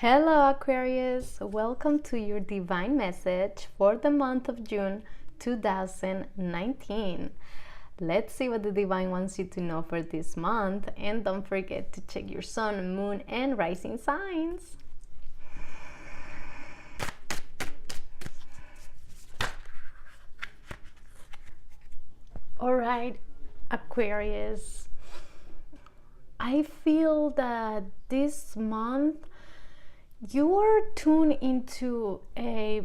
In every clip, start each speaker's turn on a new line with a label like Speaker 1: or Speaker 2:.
Speaker 1: Hello Aquarius, welcome to your divine message for the month of June 2019. Let's see what the divine wants you to know for this month, and don't forget to check your sun, moon, and rising signs. All right, Aquarius, I feel that this month you are tuned into a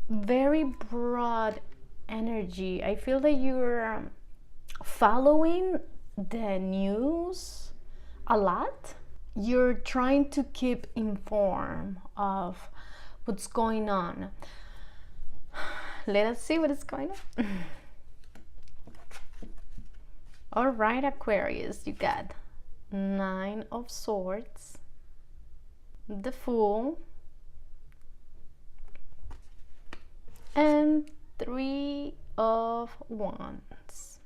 Speaker 1: very broad energy. I feel that you're following the news a lot. You're trying to keep informed of what's going on. Let us see what is going on. All right, Aquarius, you got 9 of Swords, the Fool, and 3 of Wands.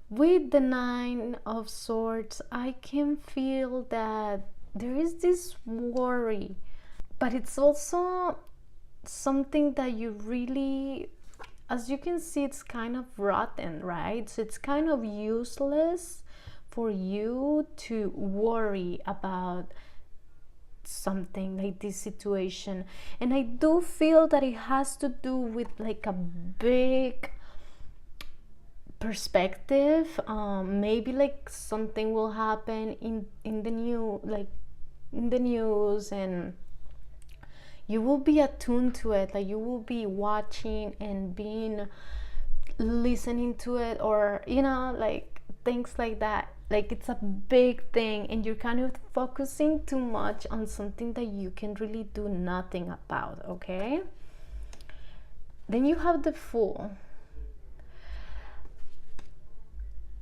Speaker 1: With the 9 of Swords, I can feel that there is this worry, but it's also something that you really, as you can see, it's kind of rotten, right? So it's kind of useless for you to worry about something like this situation. And I do feel that it has to do with like a big perspective. Maybe like something will happen in the news, and you will be attuned to it. Like you will be watching and listening to it, or like things like that. Like it's a big thing, and you're kind of focusing too much on something that you can really do nothing about. Okay, then you have the Fool.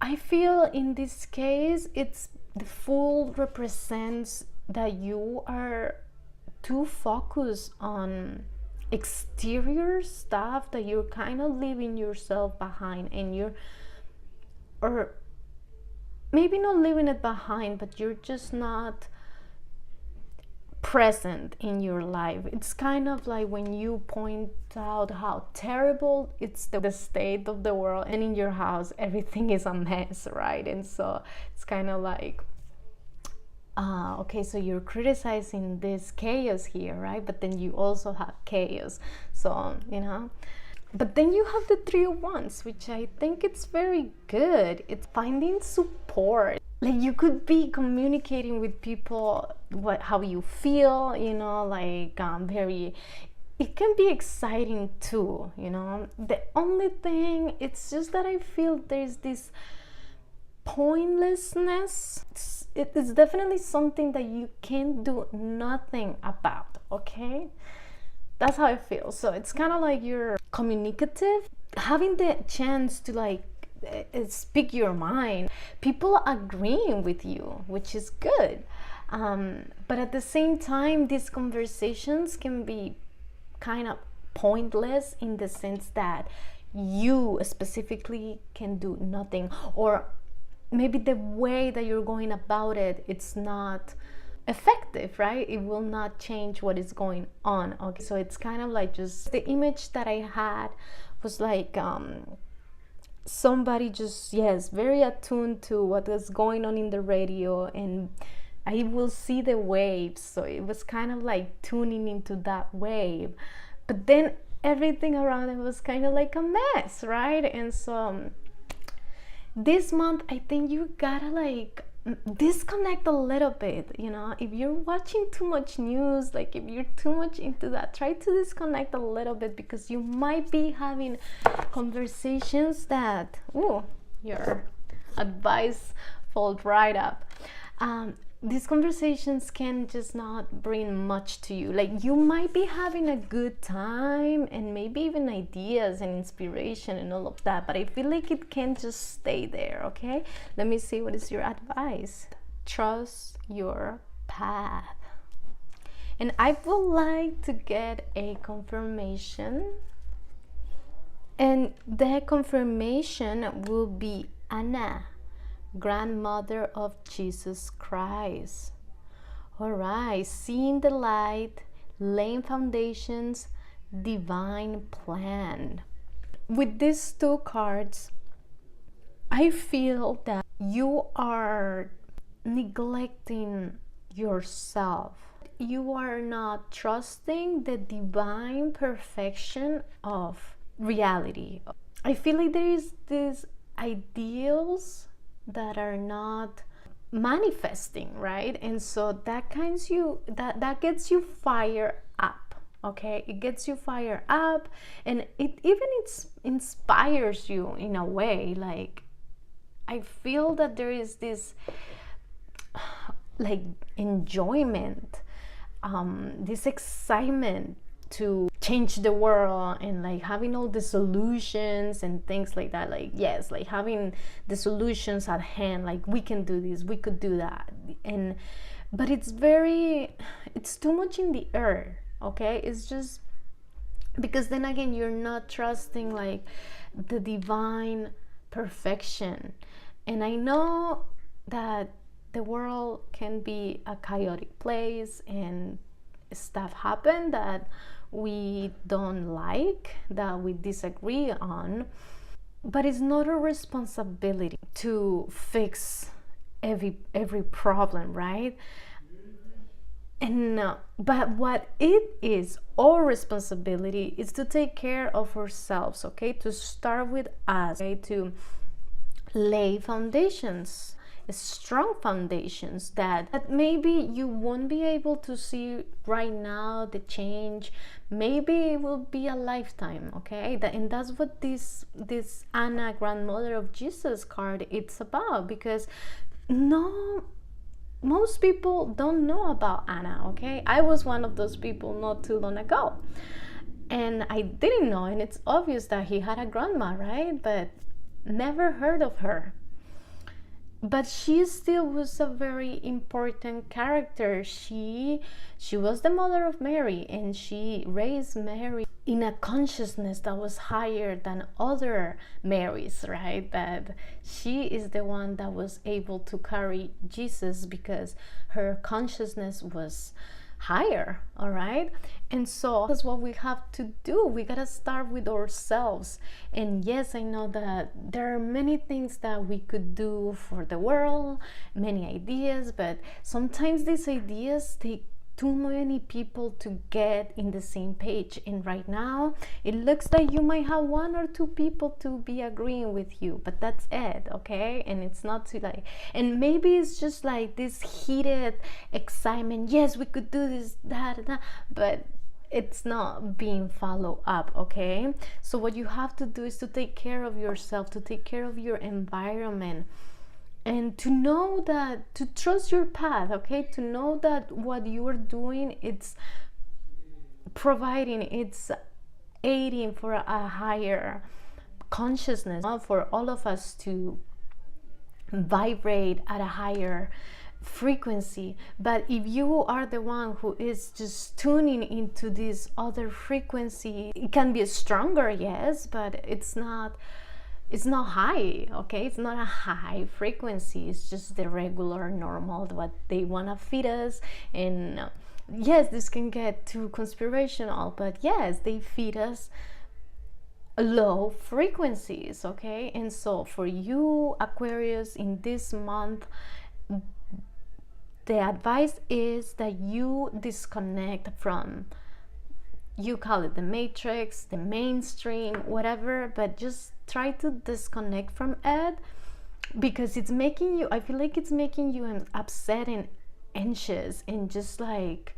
Speaker 1: I feel in this case, it's the Fool represents that you are too focused on exterior stuff, that you're kind of leaving yourself behind, and or maybe not leaving it behind, but you're just not present in your life. It's kind of like when you point out how terrible it's the state of the world, and in your house everything is a mess, right? And so it's kind of like, okay, so you're criticizing this chaos here, right? But then you also have chaos. So but then you have the 3 of Wands, which I think it's very good. It's finding support. Like you could be communicating with people how you feel, like it can be exciting too, The only thing, it's just that I feel there's this pointlessness. It is definitely something that you can do nothing about, okay? That's how I feel. So it's kind of like you're communicative, having the chance to like speak your mind. People agreeing with you, which is good. But at the same time, these conversations can be kind of pointless in the sense that you specifically can do nothing, or maybe the way that you're going about it, it's not effective, right? It will not change what is going on. Okay, so it's kind of like, just the image that I had was like somebody just, yes, very attuned to what was going on in the radio, and I will see the waves. So it was kind of like tuning into that wave, but then everything around it was kind of like a mess, right? And so this month, I think you gotta like disconnect a little bit. If you're watching too much news, like if you're too much into that, try to disconnect a little bit, because you might be having conversations that, your advice falls right up. These conversations can just not bring much to you. Like you might be having a good time, and maybe even ideas and inspiration and all of that, but I feel like it can't just stay there. Okay, let me see, what is your advice? Trust your path. And I would like to get a confirmation, and the confirmation will be Anna, grandmother of Jesus Christ. All right, seeing the light, laying foundations, divine plan. With these two cards, I feel that you are neglecting yourself. You are not trusting the divine perfection of reality. I feel like there is these ideals that are not manifesting, right? And so that that gets you fired up. Okay, it gets you fired up, and it inspires you in a way. Like, I feel that there is this like enjoyment, this excitement to change the world, and like having all the solutions and things like that. Like, yes, like having the solutions at hand, like we can do this, we could do that. And but it's too much in the air. Okay, it's just because then again you're not trusting like the divine perfection. And I know that the world can be a chaotic place, and stuff happen that we don't like, that we disagree on, but it's not our responsibility to fix every problem, right? And but what it is, our responsibility is to take care of ourselves, okay? To start with us, okay? To lay foundations, strong foundations that maybe you won't be able to see right now the change. Maybe it will be a lifetime, okay? And that's what this Anna, grandmother of Jesus card, it's about. Because most people don't know about Anna, okay? I was one of those people not too long ago, and I didn't know. And it's obvious that he had a grandma, right? But never heard of her. But she still was a very important character. She was the mother of Mary, and she raised Mary in a consciousness that was higher than other Marys, right? That she is the one that was able to carry Jesus because her consciousness was higher, all right? And so that's what we have to do. We gotta start with ourselves. And yes, I know that there are many things that we could do for the world, many ideas, but sometimes these ideas take too many people to get in the same page. And right now it looks like you might have one or two people to be agreeing with you, but that's it, okay? And it's not too like, and maybe it's just like this heated excitement, yes, we could do this, that, but it's not being followed up, okay? So what you have to do is to take care of yourself, to take care of your environment, and to know that, to trust your path, okay? To know that what you are doing, it's providing, it's aiding for a higher consciousness, for all of us to vibrate at a higher frequency. But if you are the one who is just tuning into this other frequency, it can be stronger, yes, but it's not high, okay? It's not a high frequency. It's just the regular, normal, what they want to feed us. And yes, this can get too conspirational, but yes, they feed us low frequencies, okay? And so for you, Aquarius, in this month, the advice is that you disconnect from, you call it the matrix, the mainstream, whatever, but just try to disconnect from it, because it's making you, I feel like it's making you upset and anxious, and just like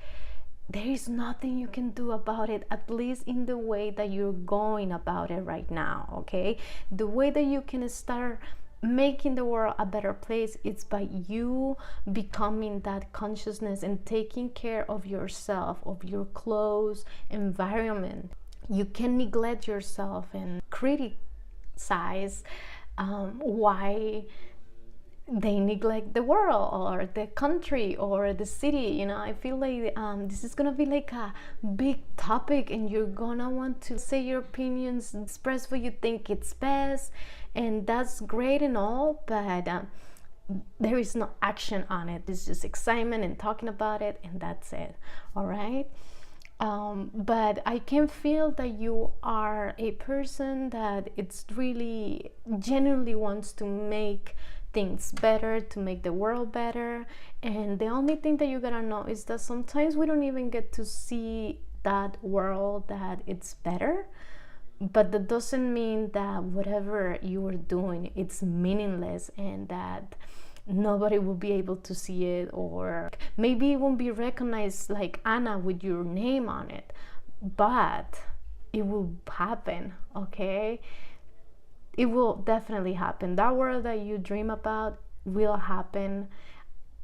Speaker 1: there is nothing you can do about it, at least in the way that you're going about it right now, okay? The way that you can start making the world a better place, it's by you becoming that consciousness and taking care of yourself, of your close environment. You can neglect yourself and criticize why they neglect the world or the country or the city. You know, I feel like this is gonna be like a big topic, and you're gonna want to say your opinions, express what you think it's best, and that's great and all, but there is no action on it. It's just excitement and talking about it, and that's it. All right. But I can feel that you are a person that it's really genuinely wants to make things better, to make the world better. And the only thing that you gotta know is that sometimes we don't even get to see that world that it's better, but that doesn't mean that whatever you are doing it's meaningless and that nobody will be able to see it, or maybe it won't be recognized like Anna with your name on it, but it will happen. Okay, it will definitely happen. That world that you dream about will happen,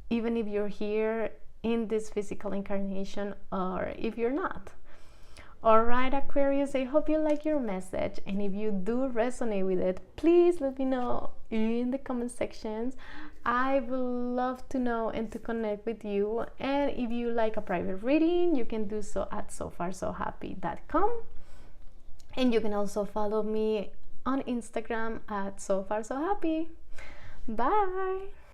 Speaker 1: even if you're here in this physical incarnation or if you're not. All right, Aquarius, I hope you like your message, and if you do resonate with it, please let me know in the comment sections. I would love to know and to connect with you. And if you like a private reading, you can do so at sofarsohappy.com, and you can also follow me on Instagram at sofarsohappy. Bye.